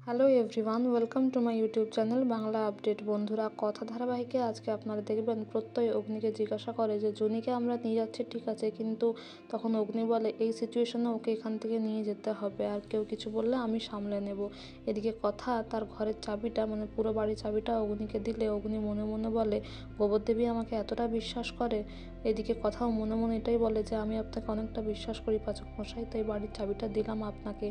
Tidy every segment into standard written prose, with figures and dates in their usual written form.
Hello everyone, welcome to my YouTube channel Bangla update. বন্ধুরা, কথা ধারাবাহিকে আজকে আপনারা দেখবেন প্রত্যয় অগ্নিকে জিজ্ঞাসা করে যে জুনিকে আমরা নিয়ে যাচ্ছি ঠিক আছে, কিন্তু তখন অগ্নি বলে এই সিচুয়েশনে ওকে এখান থেকে নিয়ে যেতে হবে, আর কেউ কিছু বললে আমি সামলে নেব। এদিকে কথা তার ঘরের চাবিটা মানে পুরো বাড়ির চাবিটা অগ্নিকে দিলে অগ্নি মনে মনে বলে গোবরদেবী আমাকে এতটা বিশ্বাস করে। এদিকে কথাও মনে মনে এটাই বলে যে আমি আপনাকে অনেকটা বিশ্বাস করি পাচক মশাই, তাই বাড়ির চাবিটা দিলাম আপনাকে।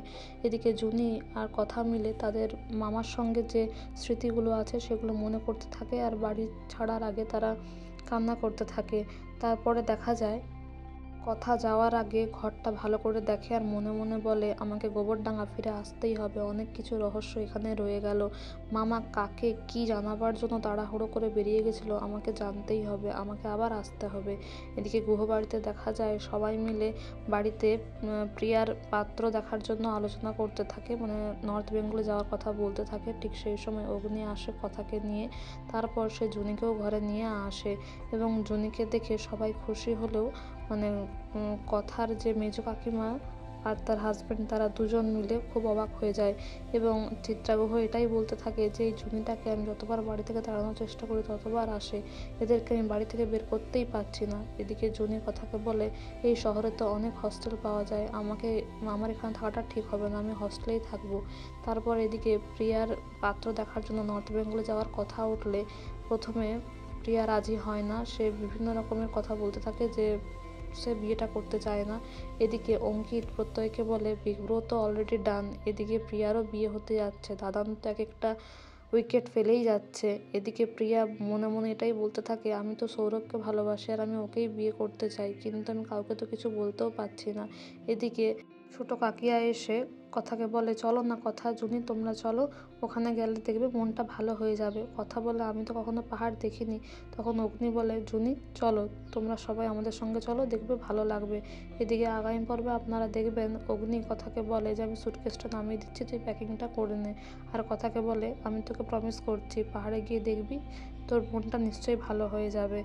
এদিকে জুনি আর কথা মিলে তাদের মামার সঙ্গে যে স্মৃতিগুলো আছে সেগুলো মনে করতে থাকে, আর বাড়ি ছাড়ার আগে তারা কান্না করতে থাকে। তারপরে দেখা যায় কথা যাওয়ার আগে ঘরটা ভালো করে দেখে আর মনে মনে বলে আমাকে গোবরডাঙ্গা ফিরে আসতেই হবে, অনেক কিছু রহস্য এখানে রয়ে গেল। মামা কাকে কি জানাবার জন্য তাড়াহুড়ো করে বেরিয়ে গেছিলো আমাকে জানতেই হবে, আমাকে আবার আসতে হবে। এদিকে গুহবাড়িতে দেখা যায় সবাই মিলে বাড়িতে প্রিয়ার পাত্র দেখার জন্য আলোচনা করতে থাকে, মানে নর্থ বেঙ্গলে যাওয়ার কথা বলতে থাকে। ঠিক সেই সময় অগ্নি আসে কথাকে নিয়ে, তারপর সে জুনিকেও ঘরে নিয়ে আসে এবং জুনিকে দেখে সবাই খুশি হলেও মানে কথার যে মেজো কাকিমা আর তার হাজব্যান্ড তারা দুজন মিলে খুব অবাক হয়ে যায় এবং চিত্রাগুহ এটাই বলতে থাকে যে এই জুনিটাকে আমি যতবার বাড়ি থেকে তাড়ানোর চেষ্টা করি ততবার আসে, এদেরকে আমি বাড়ি থেকে বের করতেই পারছি না। এদিকে জুনি কথাকে বলে এই শহরে তো অনেক হস্টেল পাওয়া যায়, আমার এখানে থাকাটা ঠিক হবে না, আমি হস্টেলেই থাকবো। তারপর এদিকে প্রিয়ার পাত্র দেখার জন্য নর্থ বেঙ্গলে যাওয়ার কথা উঠলে প্রথমে প্রিয়া রাজি হয় না, সে বিভিন্ন রকমের কথা বলতে থাকে যে সে বিয়েটা করতে চায় না। এদিকে অঙ্কিত প্রত্যয়কে বলে বিগ্রহ তো অলরেডি ডান, এদিকে প্রিয়ারও বিয়ে হতে যাচ্ছে, দাদান তো এক একটা উইকেট ফেলেই যাচ্ছে। এদিকে প্রিয়া মনে মনে এটাই বলতে থাকে আমি তো সৌরভকে ভালোবাসি আর আমি ওকেই বিয়ে করতে চাই, কিন্তু আমি কাউকে তো কিছু বলতেও পারছি না। এদিকে ছোটো কাকিয়া এসে কথাকে বলে চলো না কথা, জুনি তোমরা চলো, ওখানে গেলে দেখবে মনটা ভালো হয়ে যাবে। কথা বলে আমি তো কখনো পাহাড় দেখিনি। তখন অগ্নি বলে জুনি চলো, তোমরা সবাই আমাদের সঙ্গে চলো, দেখবে ভালো লাগবে। এদিকে আগামী পর্বে আপনারা দেখবেন অগ্নি কথাকে বলে যে আমি সুটকেসটা নামিয়ে দিচ্ছি, তুই প্যাকিংটা করে নে। আর কথাকে বলে আমি তোকে প্রমিস করছি পাহাড়ে গিয়ে দেখবি তোর মনটা নিশ্চয়ই ভালো হয়ে যাবে,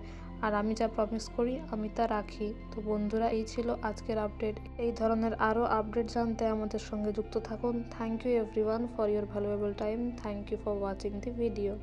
আর আমি যা প্রমিস করি আমি তা রাখি। তো বন্ধুরা, এই ছিল আজকের আপডেট। এই ধরনের আরও আপডেট জানতে আমাদের সঙ্গে যুক্ত থাকুন। Thank you everyone for your valuable time. Thank you for watching the video.